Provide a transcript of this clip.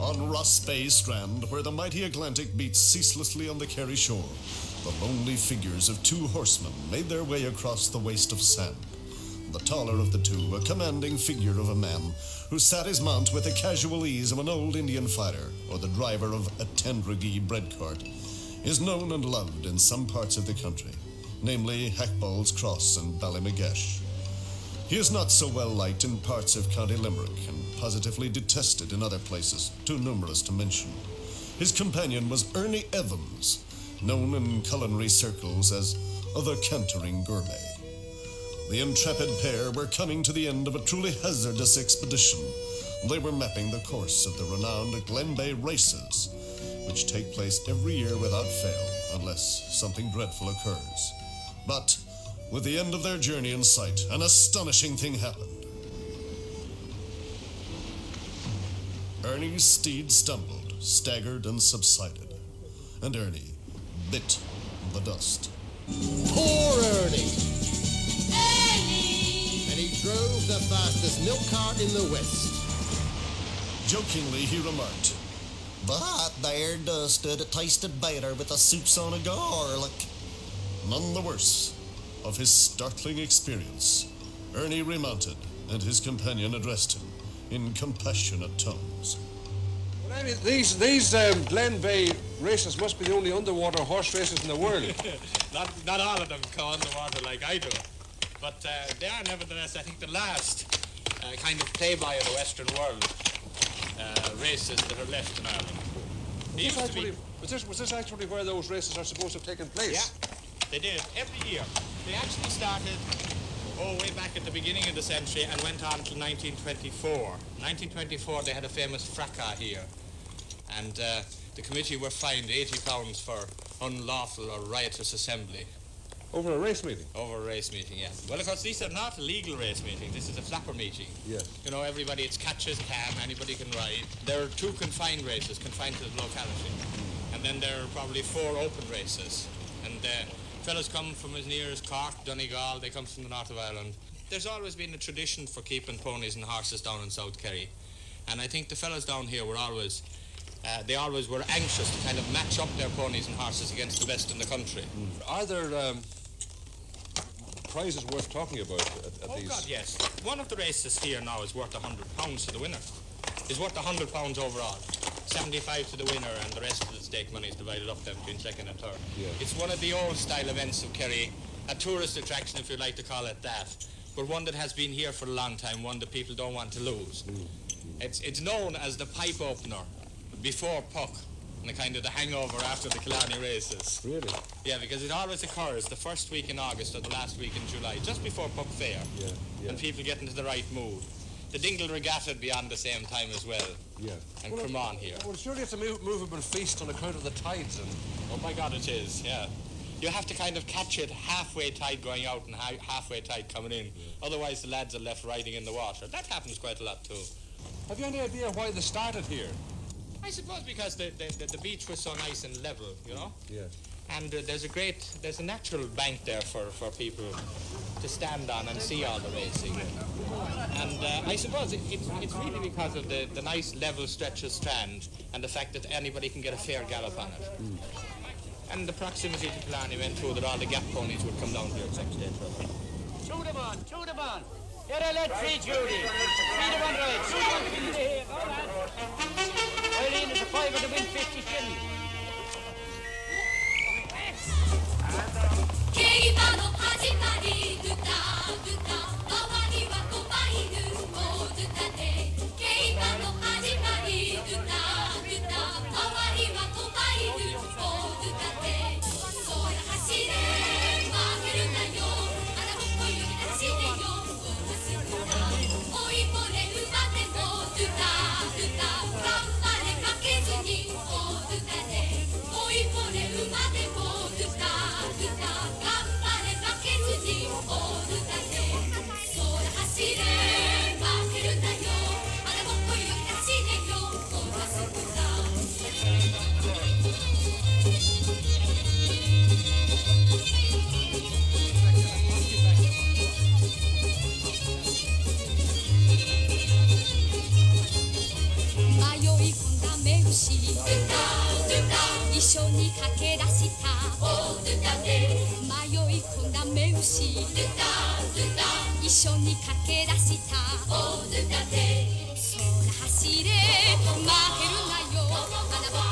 On Ross Bay Strand, where the mighty Atlantic beats ceaselessly on the Kerry shore, the lonely figures of two horsemen made their way across the waste of sand. The taller of the two, a commanding figure of a man who sat his mount with the casual ease of an old Indian fighter or the driver of a Tendragee bread cart, is known and loved in some parts of the country, namely Hackball's Cross and Ballymagesh. He is not so well liked in parts of County Limerick and positively detested in other places, too numerous to mention. His companion was Ernie Evans, known in culinary circles as the Cantering Gourmet. The intrepid pair were coming to the end of a truly hazardous expedition. They were mapping the course of the renowned Glen Bay races, which take place every year without fail, unless something dreadful occurs. But with the end of their journey in sight, an astonishing thing happened. Ernie's steed stumbled, staggered, and subsided, and Ernie bit the dust. Poor Ernie! And he drove the fastest milk cart in the West. Jokingly, he remarked, "That there dusted tasted better with the soups on a garlic." None the worse of his startling experience, Ernie remounted, and his companion addressed him in compassionate tones. Well, Ernie, these Glen Bay races must be the only underwater horse races in the world. not all of them go underwater like I do, but they are nevertheless, I think, the last kind of playboy of the Western world races that are left in Ireland. Was this actually where those races are supposed to have taken place? Yeah, they did every year. They actually started way back at the beginning of the century and went on till 1924. 1924 they had a famous fracas here, and the committee were fined £80 for unlawful or riotous assembly. Over a race meeting? Over a race meeting, yes. Well, of course, these are not a legal race meeting. This is a flapper meeting. Yes. You know, everybody, it's catch as can, anybody can ride. There are 2 confined races, confined to the locality. And then there are probably 4 open races. And fellas come from as near as Cork, Donegal, they come from the north of Ireland. There's always been a tradition for keeping ponies and horses down in South Kerry. And I think the fellas down here were always, they always were anxious to kind of match up their ponies and horses against the best in the country. Are there prizes worth talking about at these? Oh, God, yes. One of the races here now is worth £100 to the winner. It's worth £100 overall. 75 to the winner, and the rest of the stake money is divided up then between second and third. Yeah. It's one of the old style events of Kerry, a tourist attraction if you like to call it that, but one that has been here for a long time, one that people don't want to lose. It's known as the pipe opener before Puck, and the kind of the hangover after the Killarney races. Really? Yeah, because it always occurs the first week in August or the last week in July, just before Puck Fair, and people get into the right mood. The Dingle Regatta would be on the same time as well. Yeah. And Cremon here. Well, surely it's a movable feast on account of the tides. And oh my God, it is, yeah. You have to kind of catch it halfway tide going out and halfway tide coming in. Yeah. Otherwise, the lads are left riding in the water. That happens quite a lot too. Have you any idea why they started here? I suppose because the beach was so nice and level, you know? Yeah. And there's a natural bank there for people to stand on and see all the racing. And I suppose it's really because of the nice level stretch of strand and the fact that anybody can get a fair gallop on it. And the proximity to Killarney meant too that all the gap ponies would come down here at some stage. Shoot them on. Get a lead free, Judy. Feed them on right. Shoot them on the here. All right. Eileen is a 5 to win 50 shillings. 牛一緒に駆け出した迷い込んだ目牛一緒に駆け出した空走れ負けるなよ花ぼ